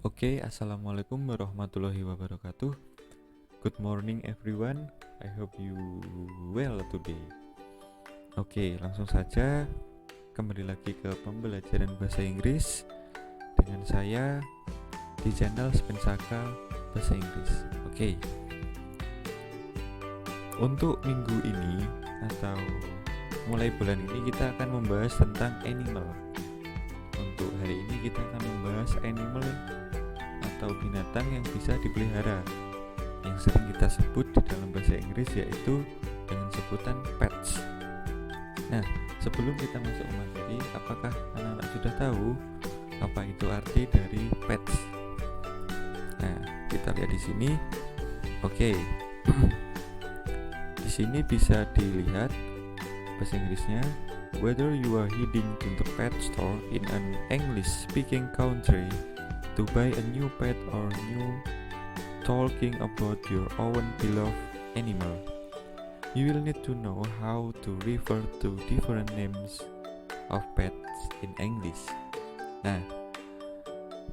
Oke, assalamualaikum warahmatullahi wabarakatuh. Good morning everyone. I hope you well today. Oke, langsung saja kembali lagi ke pembelajaran bahasa Inggris dengan saya di channel Spensaka Bahasa Inggris. Oke. Untuk minggu ini atau mulai bulan ini kita akan membahas tentang animal. Untuk hari ini kita akan membahas animal atau binatang yang bisa dipelihara, yang sering kita sebut di dalam bahasa Inggris yaitu dengan sebutan pets. Nah, sebelum kita masuk ke materi, apakah anak-anak sudah tahu apa itu arti dari pets? Nah, kita lihat di sini. Oke. Di sini bisa dilihat bahasa Inggrisnya, whether you are heading to the pet store in an English speaking country to buy a new pet or new talking about your own beloved animal, you will need to know how to refer to different names of pets in English. Nah,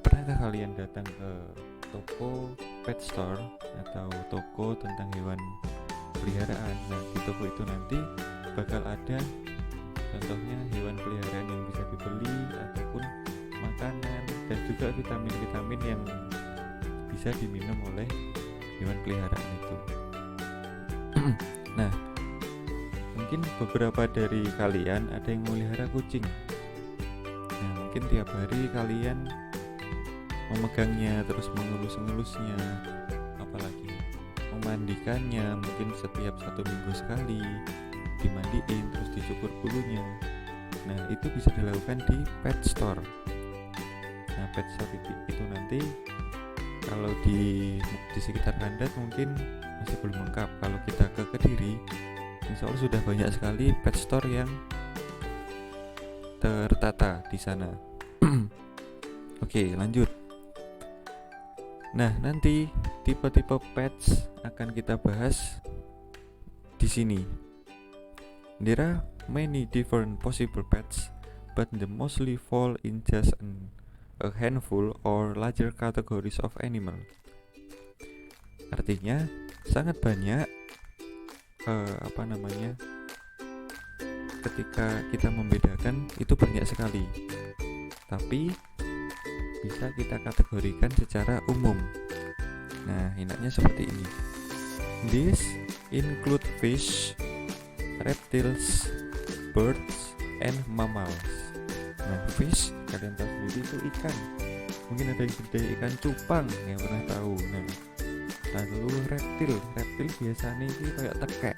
pernahkah kalian datang ke toko pet store atau toko tentang hewan peliharaan? Nah, di toko itu nanti bakal ada contohnya hewan peliharaan yang bisa dibeli ataupun makanan dan juga vitamin-vitamin yang bisa diminum oleh hewan peliharaan itu. Nah, mungkin beberapa dari kalian ada yang melihara kucing. Nah, mungkin tiap hari kalian memegangnya, terus mengelus-ngelusnya, apalagi memandikannya, mungkin setiap 1 minggu sekali dimandiin, terus dicukur bulunya. Nah, itu bisa dilakukan di pet store. Nah, pet store itu nanti kalau di sekitar Kandat mungkin masih belum lengkap. Kalau kita ke Kediri, insya Allah sudah banyak sekali pet store yang tertata di sana. Oke, lanjut. Nah, nanti tipe-tipe pets akan kita bahas di sini. There are many different possible pets, but they mostly fall in just a handful or larger categories of animal. Artinya sangat banyak ketika kita membedakan itu banyak sekali, tapi bisa kita kategorikan secara umum. Nah, enaknya seperti ini. These include fish, reptiles, birds, and mammals. Nah, fish kalian tahu sendiri itu ikan. Mungkin ada yang gede, ikan cupang yang pernah tahu. Nah, lalu reptil biasanya itu kayak tekek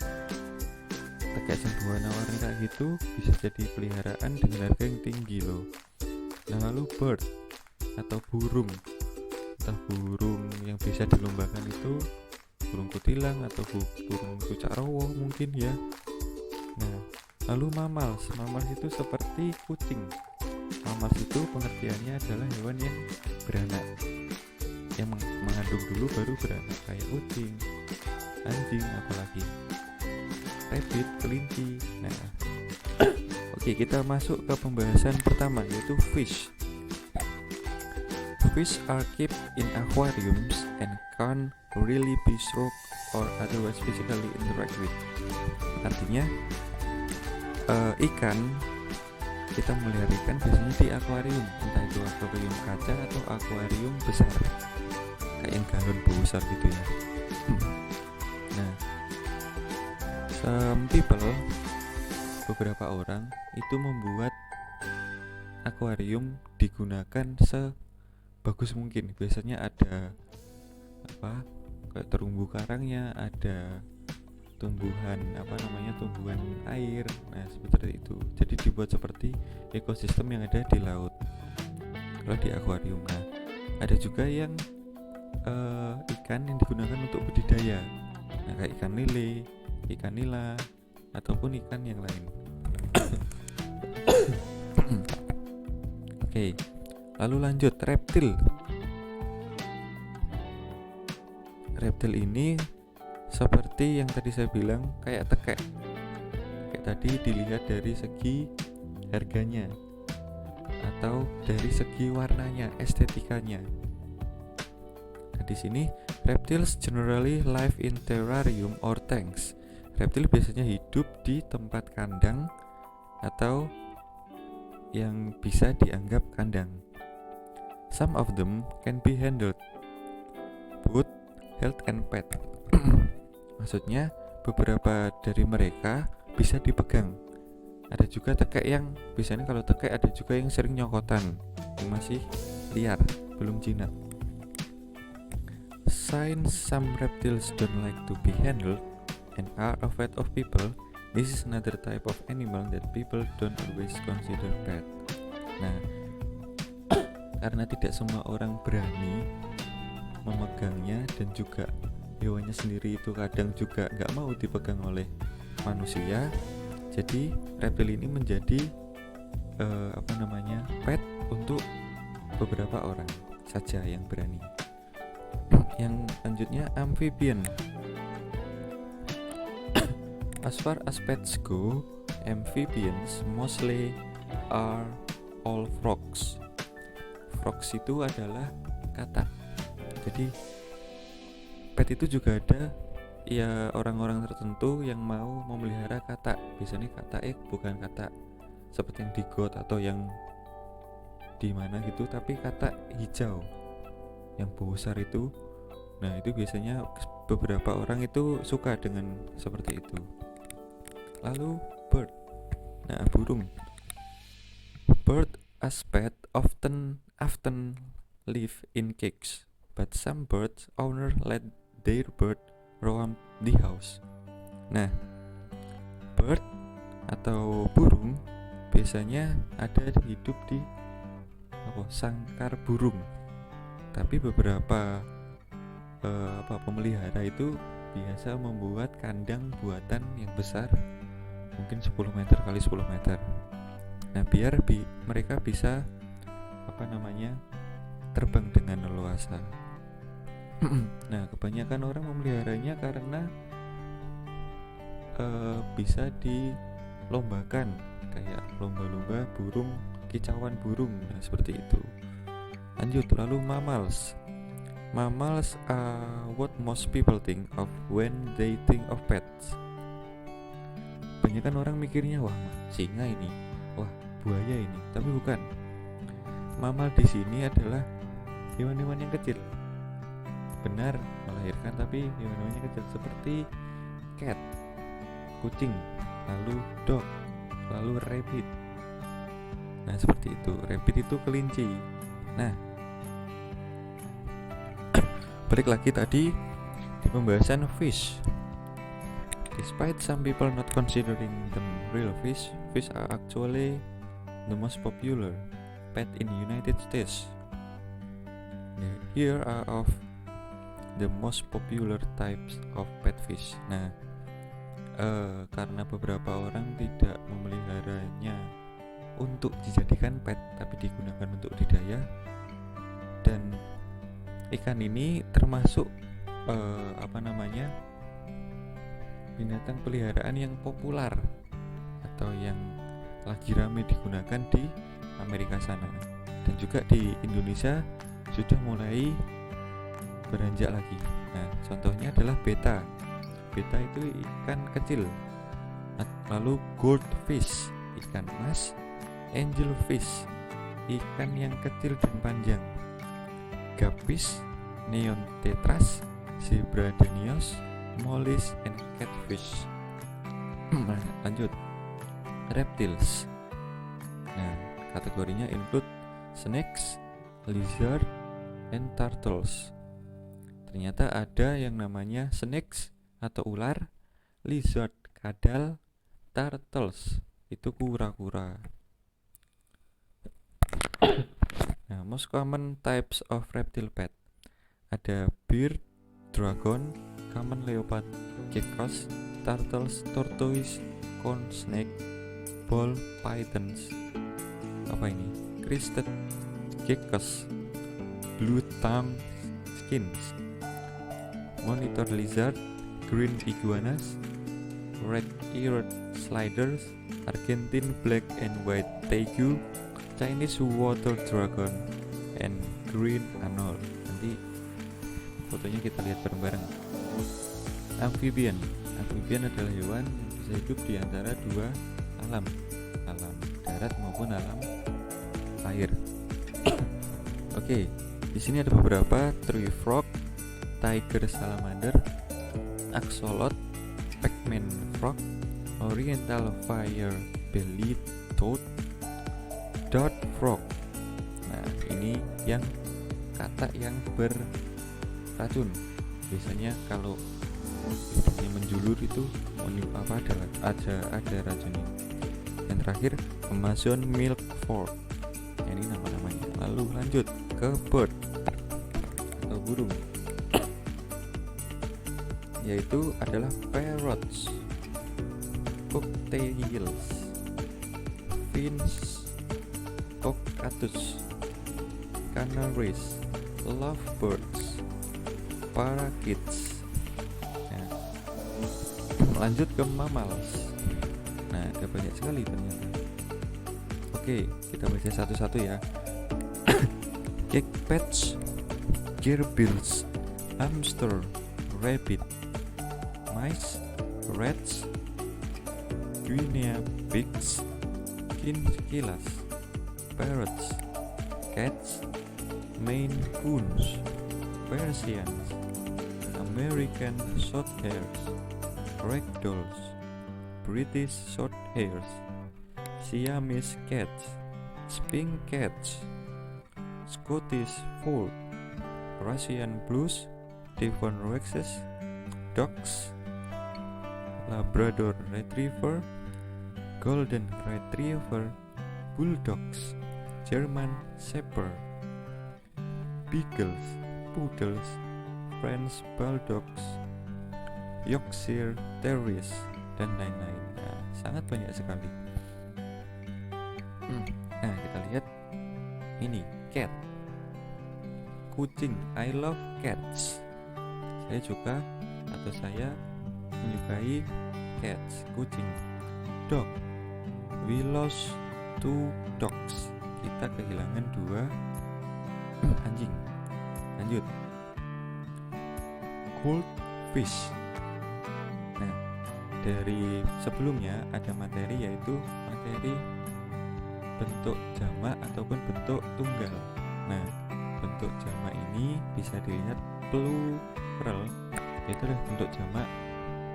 yang berwarna-warni kayak gitu, bisa jadi peliharaan dengan harga yang tinggi loh. Nah, lalu bird atau burung, entah burung yang bisa dilombakan itu burung kutilang atau burung cucak rawa mungkin ya. Nah, lalu mammals itu seperti kucing. Mammals itu pengertiannya adalah hewan yang beranak, yang mengandung dulu baru beranak, kayak kucing, anjing, apalagi rabbit, kelinci. Nah, oke, kita masuk ke pembahasan pertama, yaitu fish. Fish are kept in aquariums and can't really be stroked or otherwise physically interact with. Artinya ikan, kita melihara ikan biasanya di akuarium, entah itu akuarium kaca atau akuarium besar kayak yang galon besar gitu ya. Nah, some people, beberapa orang itu membuat akuarium digunakan sebagus mungkin. Biasanya ada kayak terumbu karangnya, ada tumbuhan tumbuhan air. Nah, seperti itu. Jadi dibuat seperti ekosistem yang ada di laut kalau di akuarium. Nah, ada juga yang ikan yang digunakan untuk budidaya. Nah, kayak ikan lele, ikan nila, ataupun ikan yang lain. Oke, lalu lanjut, reptil. Reptil ini seperti yang tadi saya bilang, kayak tekek. Kayak tadi dilihat dari segi harganya atau dari segi warnanya, estetikanya. di sini reptiles generally live in terrarium or tanks. Reptil biasanya hidup di tempat kandang atau yang bisa dianggap kandang. Some of them can be handled, both held and pet. Maksudnya beberapa dari mereka bisa dipegang. Ada juga tekek yang biasanya kalau tekek ada juga yang sering nyokotan, yang masih liar, belum jinak. Since some reptiles don't like to be handled and are afraid of people, this is another type of animal that people don't always consider pet. Nah, karena tidak semua orang berani memegangnya dan juga hewannya sendiri itu kadang juga nggak mau dipegang oleh manusia, jadi reptil ini menjadi pet untuk beberapa orang saja yang berani. Yang selanjutnya amphibian. As far as pets go, amphibians mostly are all frogs. Frogs itu adalah katak. Jadi pet itu juga ada ya orang-orang tertentu yang mau memelihara katak. Biasanya katak bukan katak seperti yang di got atau yang di mana gitu, tapi katak hijau yang besar itu. Nah, itu biasanya beberapa orang itu suka dengan seperti itu. Lalu bird. Nah, burung. Bird as pet often live in cages, but some birds owner let their bird roam the house. Nah, bird atau burung biasanya ada hidup di sangkar burung. Tapi beberapa pemelihara itu biasa membuat kandang buatan yang besar, mungkin 10 meter kali 10 meter. Nah, biar mereka bisa terbang dengan leluasa. Nah, kebanyakan orang memeliharanya karena bisa dilombakan, kayak lomba-lomba burung, kicauan burung, nah seperti itu. Lanjut, lalu mammals. Mammals are what most people think of when they think of pets. Banyakan orang mikirnya wah singa ini, wah buaya ini, tapi bukan. Mammal di sini adalah hewan-hewan yang kecil. Benar melahirkan, tapi hewan-hewannya kecil seperti cat, kucing, lalu dog, lalu rabbit. Nah, seperti itu. Rabbit itu kelinci. Nah, balik lagi tadi di pembahasan fish. Despite some people not considering them real fish, fish are actually the most popular pet in the United States. Here are of the most popular types of pet fish. Nah, karena beberapa orang tidak memeliharanya untuk dijadikan pet, tapi digunakan untuk didaya, dan ikan ini termasuk binatang peliharaan yang populer atau yang lagi ramai digunakan di Amerika sana, dan juga di Indonesia sudah mulai beranjak lagi. Nah, contohnya adalah beta. Beta itu ikan kecil. Lalu goldfish, ikan emas. Angelfish, ikan yang kecil dan panjang. Gupfish, neon tetras, zebra danios, mollies, and catfish. Nah, lanjut. Reptiles. Nah, kategorinya include snakes, lizard, and turtles. Ternyata ada yang namanya snakes atau ular, lizard kadal, turtles itu kura-kura. Nah, most common types of reptile pet. Ada bear, dragon, common leopard, geckos, turtles, tortoise, corn snake, ball pythons. Apa ini? Crested geckos, blue tongue skins, monitor lizard, green iguanas, red-eared sliders, Argentine black and white tegu, Chinese water dragon, and green anole. Nanti fotonya kita lihat bareng-bareng. Amphibian adalah hewan yang bisa hidup di antara dua alam darat maupun alam air. Oke, di sini ada beberapa: tree frog, tiger salamander, axolotl, pigman frog, oriental fire-bellied toad, dot frog. Nah, ini yang kata yang beracun. Biasanya kalau hidupnya menjulur itu ada racunnya. Yang terakhir Amazon milk frog. Ini nama-namanya. Lalu lanjut ke bird atau burung, yaitu adalah parrots, cocktails, finch, cockatoos, canaries, lovebirds, parakeets. Nah, lanjut ke mammals. Nah, ada banyak sekali ternyata. Oke, kita baca satu-satu ya. Cagpets, gerbils, hamster, rabbit, mice, rats, guinea pigs, chinchillas, parrots, cats, Maine Coons, Persians, American Shorthairs, Ragdolls, British Shorthairs, Siamese cats, Sphinx cats, Scottish Fold, Russian Blues, Devon Rexes, Dogs, Labrador Retriever, Golden Retriever, Bulldogs, German Shepherd, Beagles, Poodles, French Bulldogs, Yorkshire Terriers, dan lain-lain. Nah, sangat banyak sekali. Nah, kita lihat ini cat, kucing. I love cats. Saya menyukai cats, kucing. Dog, we lost 2 dogs. Kita kehilangan 2 anjing. Lanjut, goldfish. Nah, dari sebelumnya ada materi, yaitu materi bentuk jamak ataupun bentuk tunggal. Nah, bentuk jamak ini bisa dilihat plural, yaitu adalah bentuk jamak.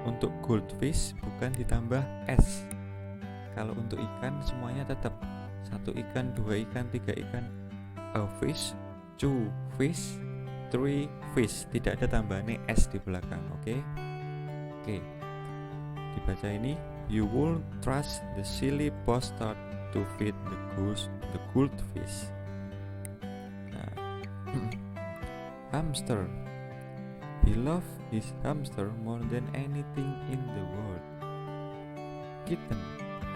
Untuk goldfish bukan ditambah s. Kalau untuk ikan semuanya tetap 1 ikan, 2 ikan, 3 ikan. A fish, 2 fish, 3 fish. Tidak ada tambahannya s di belakang. Oke. Dibaca ini. You will trust the silly bastard to feed the goldfish. Nah, hamster. He loves his hamster more than anything in the world. Kitten.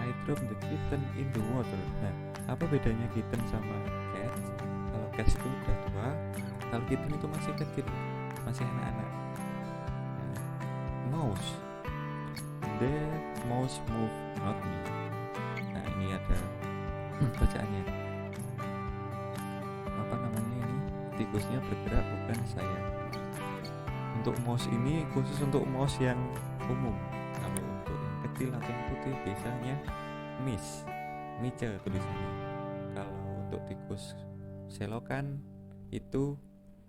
I dropped the kitten in the water. Nah, apa bedanya kitten sama cats? Kalau cats itu udah tua, kalau kitten itu masih kecil, masih anak-anak. Nah, mouse. The mouse move, not me. Nah, ini ada bacaannya. Apa namanya ini? Tikusnya bergerak, bukan saya. Untuk mouse ini khusus untuk mouse yang umum. Kalau untuk yang kecil atau yang putih biasanya mice tulisannya. Kalau untuk tikus selokan itu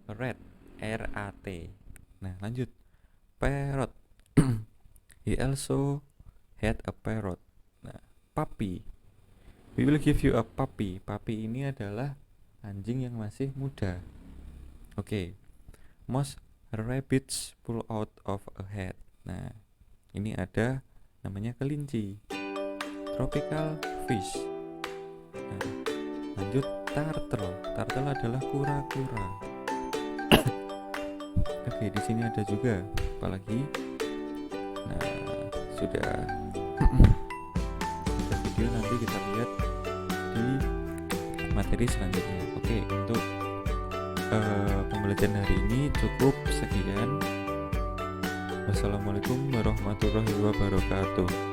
rat, R-A-T. Nah, lanjut. Parrot. He also had a parrot. Nah, puppy. We will give you a puppy. Puppy ini adalah anjing yang masih muda. Oke. Most rabbits pull out of a hat. Nah, ini ada namanya kelinci. Tropical fish. Nah, lanjut turtle. Turtle adalah kura-kura. Oke, di sini ada juga apalagi. Nah, sudah video, nanti kita lihat di materi selanjutnya. Oke, untuk pembelajaran hari ini cukup sekian. Wassalamualaikum warahmatullahi wabarakatuh.